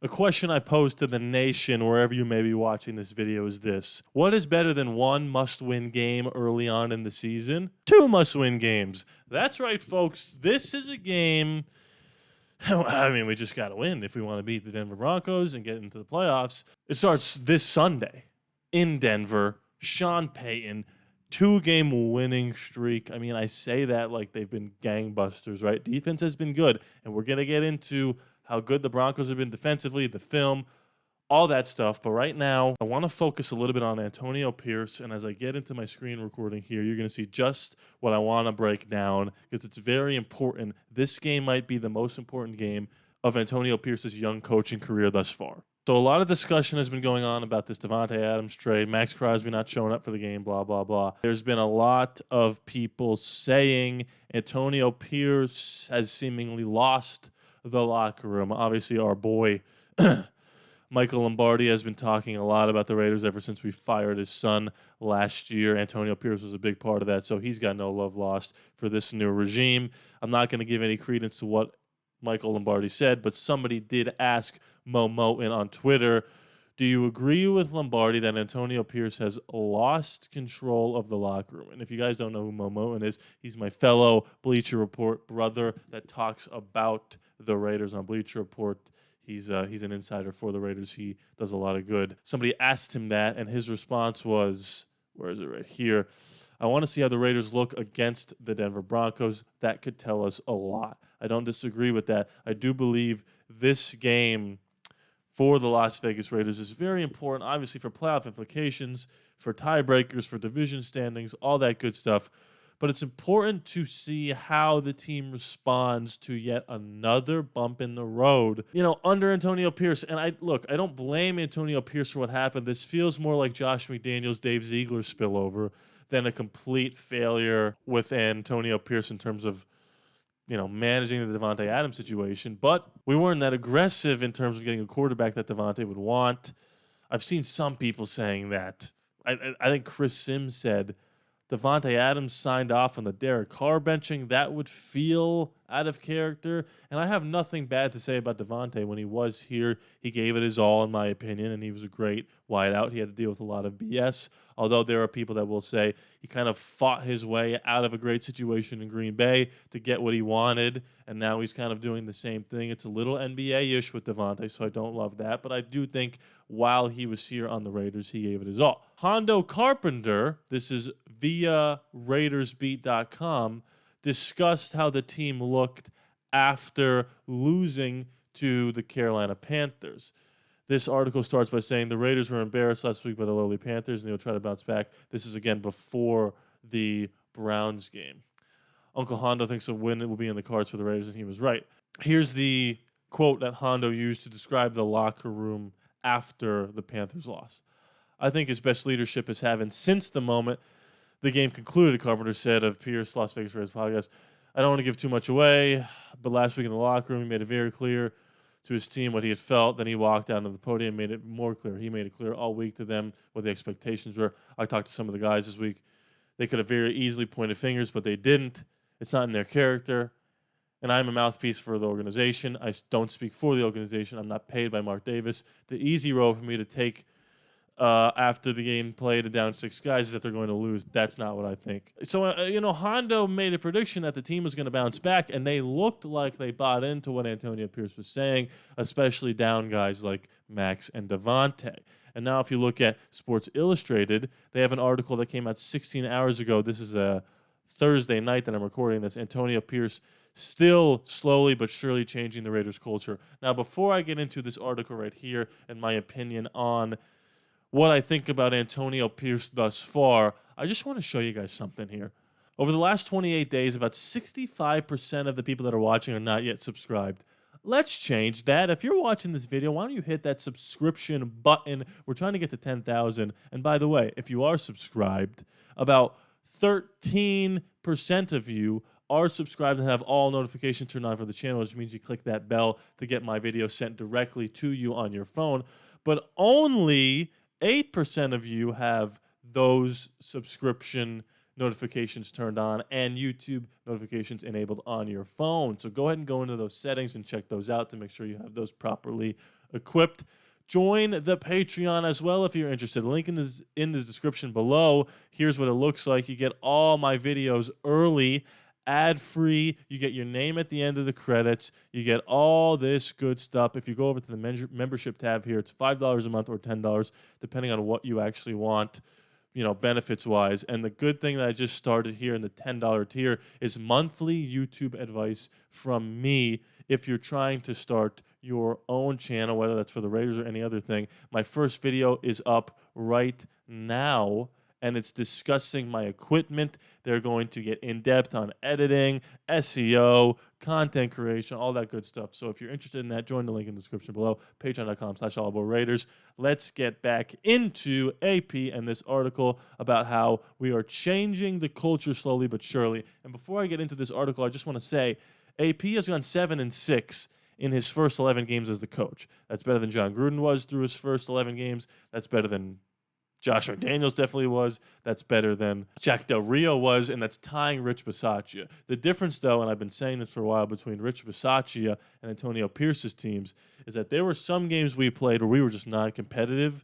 A question I posed to the nation, wherever you may be watching this video, is this. What is better than one must-win game early on in the season? Two must-win games. That's right, folks. This is a game... I mean, we just got to win if we want to beat the Denver Broncos and get into the playoffs. It starts this Sunday in Denver. Sean Payton, 2-game winning streak. I mean, I say that like they've been gangbusters, right? Defense has been good, and we're going to get into how good the Broncos have been defensively, the film, all that stuff. But right now, I want to focus a little bit on Antonio Pierce. And as I get into my screen recording here, you're going to see just what I want to break down because it's very important. This game might be the most important game of Antonio Pierce's young coaching career thus far. So a lot of discussion has been going on about this Davante Adams trade, Max Crosby not showing up for the game, blah, blah, blah. There's been a lot of people saying Antonio Pierce has seemingly lost the locker room. Obviously, our boy Michael Lombardi has been talking a lot about the Raiders ever since we fired his son last year. Antonio Pierce was a big part of that, so he's got no love lost for this new regime. I'm not going to give any credence to what Michael Lombardi said, but somebody did ask Mo Moten on Twitter, do you agree with Lombardi that Antonio Pierce has lost control of the locker room? And if you guys don't know who Mo Moten is, he's my fellow Bleacher Report brother that talks about the Raiders on Bleacher Report. He's an insider for the Raiders. He does a lot of good. Somebody asked him that, and his response was, where is it right here? I want to see how the Raiders look against the Denver Broncos. That could tell us a lot. I don't disagree with that. I do believe this game for the Las Vegas Raiders is very important, obviously for playoff implications, for tiebreakers, for division standings, all that good stuff. But it's important to see how the team responds to yet another bump in the road, under Antonio Pierce. And I don't blame Antonio Pierce for what happened. This feels more like Josh McDaniels, Dave Ziegler spillover than a complete failure with Antonio Pierce in terms of, managing the Davante Adams situation. But we weren't that aggressive in terms of getting a quarterback that Davante would want. I've seen some people saying that. I think Chris Sims said Davante Adams signed off on the Derek Carr benching. That would feel out of character. And I have nothing bad to say about Davante. When he was here, he gave it his all, in my opinion, and he was a great wideout. He had to deal with a lot of BS, although there are people that will say he kind of fought his way out of a great situation in Green Bay to get what he wanted, and now he's kind of doing the same thing. It's a little NBA-ish with Davante, so I don't love that. But I do think while he was here on the Raiders, he gave it his all. Hondo Carpenter, this is via RaidersBeat.com, discussed how the team looked after losing to the Carolina Panthers. This article starts by saying the Raiders were embarrassed last week by the lowly Panthers, and they'll try to bounce back. This is, again, before the Browns game. Uncle Hondo thinks a win will be in the cards for the Raiders, and he was right. Here's the quote that Hondo used to describe the locker room after the Panthers loss. I think his best leadership is having since the moment the game concluded, Carpenter said of Pierce, Las Vegas Raiders podcast. I don't want to give too much away, but last week in the locker room, he made it very clear to his team what he had felt. Then he walked out on the podium and made it more clear. He made it clear all week to them what the expectations were. I talked to some of the guys this week. They could have very easily pointed fingers, but they didn't. It's not in their character. And I'm a mouthpiece for the organization. I don't speak for the organization. I'm not paid by Mark Davis. The easy road for me to take after the game played down 6 guys is that they're going to lose. That's not what I think. So, Hondo made a prediction that the team was going to bounce back, and they looked like they bought into what Antonio Pierce was saying, especially down guys like Max and Davante. And now if you look at Sports Illustrated, they have an article that came out 16 hours ago. This is a Thursday night that I'm recording this. Antonio Pierce still slowly but surely changing the Raiders culture. Now, before I get into this article right here and my opinion on what I think about Antonio Pierce thus far, I just want to show you guys something here. Over the last 28 days, about 65% of the people that are watching are not yet subscribed. Let's change that. If you're watching this video, why don't you hit that subscription button? We're trying to get to 10,000. And by the way, if you are subscribed, about 13% of you are subscribed and have all notifications turned on for the channel, which means you click that bell to get my video sent directly to you on your phone. But only 8% of you have those subscription notifications turned on and YouTube notifications enabled on your phone. So go ahead and go into those settings and check those out to make sure you have those properly equipped. Join the Patreon as well if you're interested. The link is in the description below. Here's what it looks like. You get all my videos early, ad-free. You get your name at the end of the credits. You get all this good stuff. If you go over to the membership tab here, it's $5 a month or $10, depending on what you actually want, benefits-wise. And the good thing that I just started here in the $10 tier is monthly YouTube advice from me if you're trying to start your own channel, whether that's for the Raiders or any other thing. My first video is up right now, and it's discussing my equipment. They're going to get in-depth on editing, SEO, content creation, all that good stuff. So if you're interested in that, join the link in the description below, patreon.com/ALLaBorde Raiders. Let's get back into AP and this article about how we are changing the culture slowly but surely. And before I get into this article, I just want to say AP has gone 7-6 in his first 11 games as the coach. That's better than John Gruden was through his first 11 games. That's better than Josh McDaniels definitely was. That's better than Jack Del Rio was, and that's tying Rich Bisaccia. The difference, though, and I've been saying this for a while, between Rich Bisaccia and Antonio Pierce's teams is that there were some games we played where we were just not competitive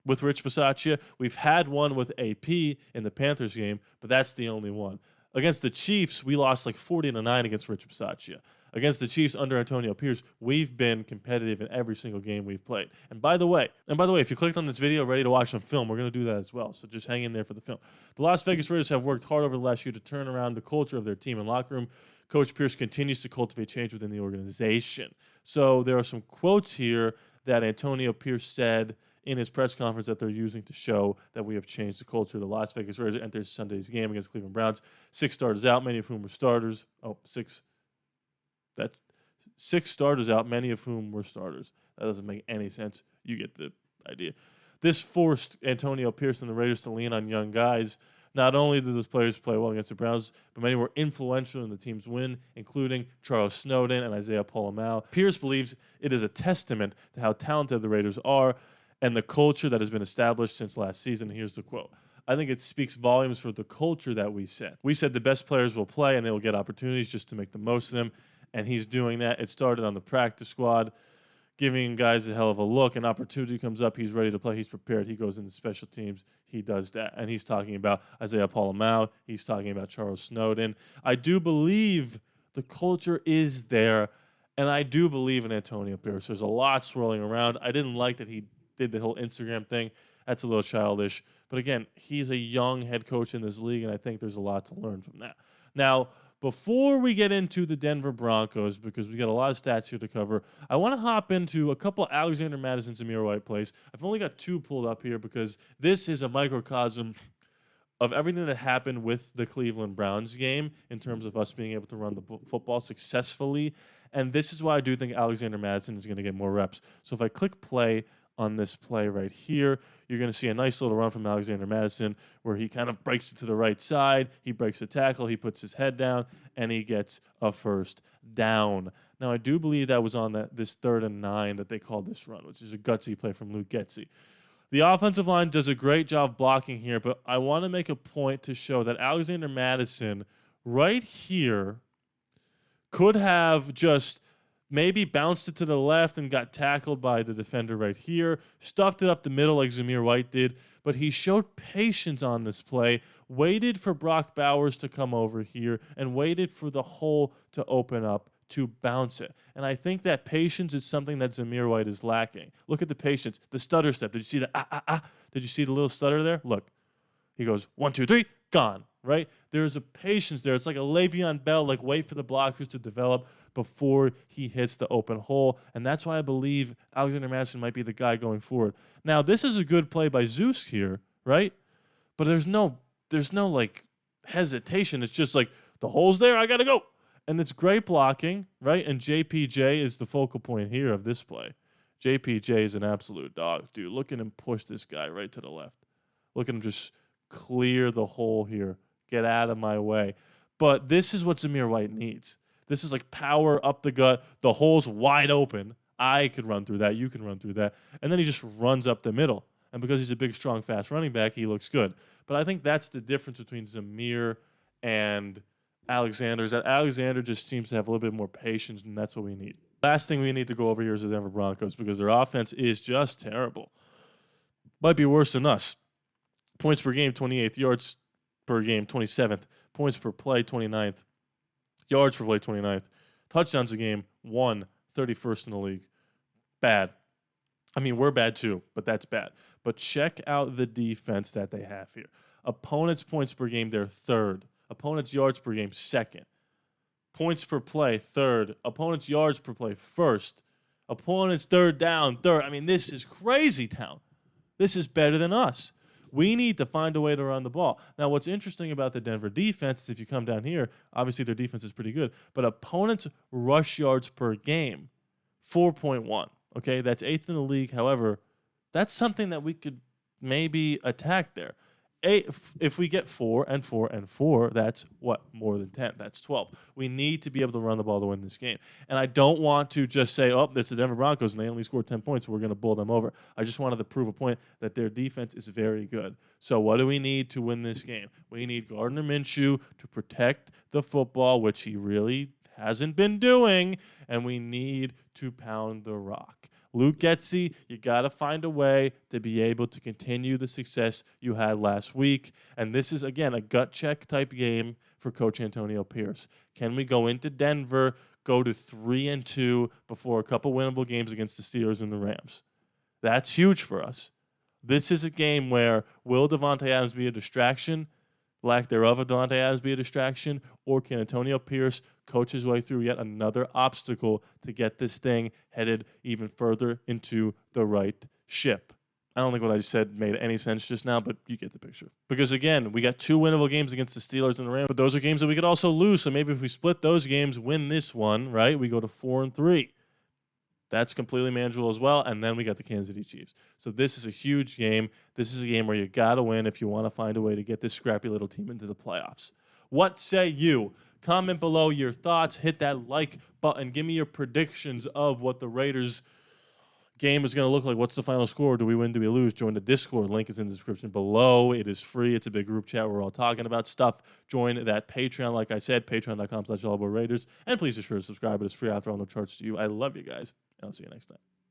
with Rich Bisaccia. We've had one with AP in the Panthers game, but that's the only one. Against the Chiefs, we lost like 40-9 against Rich Bisaccia. Against the Chiefs under Antonio Pierce, we've been competitive in every single game we've played. And by the way, if you clicked on this video ready to watch some film, we're going to do that as well. So just hang in there for the film. The Las Vegas Raiders have worked hard over the last year to turn around the culture of their team and locker room. Coach Pierce continues to cultivate change within the organization. So there are some quotes here that Antonio Pierce said in his press conference that they're using to show that we have changed the culture. The Las Vegas Raiders enters Sunday's game against Cleveland Browns. 6 starters out, many of whom were starters. That's 6 starters out, many of whom were starters. That doesn't make any sense. You get the idea. This forced Antonio Pierce and the Raiders to lean on young guys. Not only did those players play well against the Browns, but many were influential in the team's win, including Charles Snowden and Isaiah Pola-Mao. Pierce believes it is a testament to how talented the Raiders are and the culture that has been established since last season. Here's the quote. I think it speaks volumes for the culture that we set. We said the best players will play and they will get opportunities just to make the most of them. And he's doing that. It started on the practice squad, giving guys a hell of a look. An opportunity comes up, he's ready to play, he's prepared, he goes into special teams, he does that. And he's talking about Isaiah Pola-Mao, he's talking about Charles Snowden. I do believe the culture is there, and I do believe in Antonio Pierce. There's a lot swirling around. I didn't like that he did the whole Instagram thing. That's a little childish. But again, he's a young head coach in this league, and I think there's a lot to learn from that. Now, before we get into the Denver Broncos, because we got a lot of stats here to cover, I want to hop into a couple Alexander Madison, Zamir White plays. I've only got 2 pulled up here because this is a microcosm of everything that happened with the Cleveland Browns game in terms of us being able to run the football successfully. And this is why I do think Alexander Madison is going to get more reps. So if I click play on this play right here, you're going to see a nice little run from Alexander Madison where he kind of breaks it to the right side, he breaks the tackle, he puts his head down, and he gets a first down. Now, I do believe that was on this 3rd and 9 that they called this run, which is a gutsy play from Luke Getsy. The offensive line does a great job blocking here, but I want to make a point to show that Alexander Madison right here could have just maybe bounced it to the left and got tackled by the defender right here, stuffed it up the middle like Zamir White did, but he showed patience on this play, waited for Brock Bowers to come over here, and waited for the hole to open up to bounce it. And I think that patience is something that Zamir White is lacking. Look at the patience, the stutter step. Did you see the Did you see the little stutter there? Look, he goes 1, 2, 3, gone. Right? There's a patience there. It's like a Le'Veon Bell, like wait for the blockers to develop before he hits the open hole. And that's why I believe Alexander Madison might be the guy going forward. Now, this is a good play by Zeus here, right? But there's no like hesitation. It's just like the hole's there, I gotta go. And it's great blocking, right? And JPJ is the focal point here of this play. JPJ is an absolute dog, dude. Look at him push this guy right to the left. Look at him just clear the hole here. Get out of my way. But this is what Zamir White needs. This is like power up the gut. The hole's wide open. I could run through that. You can run through that. And then he just runs up the middle. And because he's a big, strong, fast running back, he looks good. But I think that's the difference between Zamir and Alexander, is that Alexander just seems to have a little bit more patience, and that's what we need. Last thing we need to go over here is the Denver Broncos because their offense is just terrible. Might be worse than us. Points per game, 28th. Yards per game, 27th. Points per play, 29th. Yards per play, 29th. Touchdowns a game, 1, 31st in the league. Bad. I mean, we're bad too, but that's bad. But check out the defense that they have here. Opponents' points per game, they're third. Opponents' yards per game, second. Points per play, third. Opponents' yards per play, first. Opponents' third down, third. I mean, this is crazy town. This is better than us. We need to find a way to run the ball. Now, what's interesting about the Denver defense is if you come down here, obviously their defense is pretty good, but opponents' rush yards per game, 4.1. Okay, that's 8th in the league. However, that's something that we could maybe attack there. If we get 4 and 4 and 4, that's what? More than 10. That's 12. We need to be able to run the ball to win this game. And I don't want to just say, oh, it's the Denver Broncos and they only scored 10 points. We're going to bull them over. I just wanted to prove a point that their defense is very good. So what do we need to win this game? We need Gardner Minshew to protect the football, which he really hasn't been doing, and we need to pound the rock. Luke Getsy, you got to find a way to be able to continue the success you had last week. And this is, again, a gut check type game for Coach Antonio Pierce. Can we go into Denver, go to 3-2 before a couple winnable games against the Steelers and the Rams? That's huge for us. This is a game where will Davante Adams be a distraction? Lack thereof of Davante Adams be a distraction? Or can Antonio Pierce coach his way through yet another obstacle to get this thing headed even further into the right ship? I don't think what I just said made any sense just now, but you get the picture. Because, again, we got 2 winnable games against the Steelers and the Rams, but those are games that we could also lose. So maybe if we split those games, win this one, right, we go to 4-3. That's completely manageable as well. And then we got the Kansas City Chiefs. So this is a huge game. This is a game where you got to win if you want to find a way to get this scrappy little team into the playoffs. What say you? Comment below your thoughts. Hit that like button. Give me your predictions of what the Raiders game is going to look like. What's the final score? Do we win? Do we lose? Join the Discord. Link is in the description below. It is free. It's a big group chat. We're all talking about stuff. Join that Patreon. Like I said, patreon.com/ALLaBorde Raiders. And please be sure to subscribe. It is free after all, no charge to you. I love you guys. And I'll see you next time.